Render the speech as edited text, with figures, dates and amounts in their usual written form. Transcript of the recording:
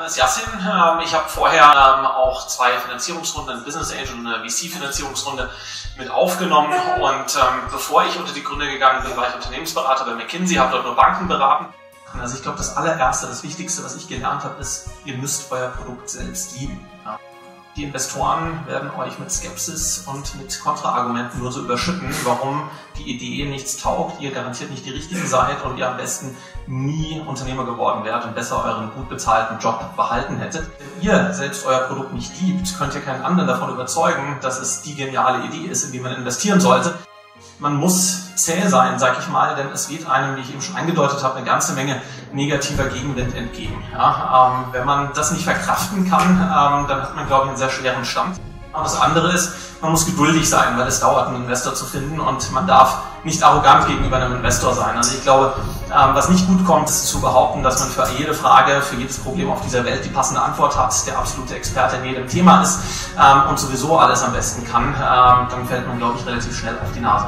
Name ist Yassin. Ich habe vorher auch 2 Finanzierungsrunden, eine Business Angel und eine VC-Finanzierungsrunde mit aufgenommen. Und bevor ich unter die Gründe gegangen bin, war ich Unternehmensberater bei McKinsey, habe dort nur Banken beraten. Also ich glaube, das allererste, das Wichtigste, was ich gelernt habe, ist, ihr müsst euer Produkt selbst lieben. Ja. Die Investoren werden euch mit Skepsis und mit Kontraargumenten nur so überschütten, warum die Idee nichts taugt, ihr garantiert nicht die Richtigen seid und ihr am besten nie Unternehmer geworden wärt und besser euren gut bezahlten Job behalten hättet. Wenn ihr selbst euer Produkt nicht liebt, könnt ihr keinen anderen davon überzeugen, dass es die geniale Idee ist, in die man investieren sollte. Man muss zäh sein, sag ich mal, denn es weht einem, wie ich eben schon angedeutet habe, eine ganze Menge negativer Gegenwind entgegen. Ja, wenn man das nicht verkraften kann, dann hat man, glaube ich, einen sehr schweren Stand. Und das andere ist, man muss geduldig sein, weil es dauert, einen Investor zu finden und man darf nicht arrogant gegenüber einem Investor sein. Also ich glaube, was nicht gut kommt, ist zu behaupten, dass man für jede Frage, für jedes Problem auf dieser Welt die passende Antwort hat, der absolute Experte in jedem Thema ist und sowieso alles am besten kann. Dann fällt man, glaube ich, relativ schnell auf die Nase.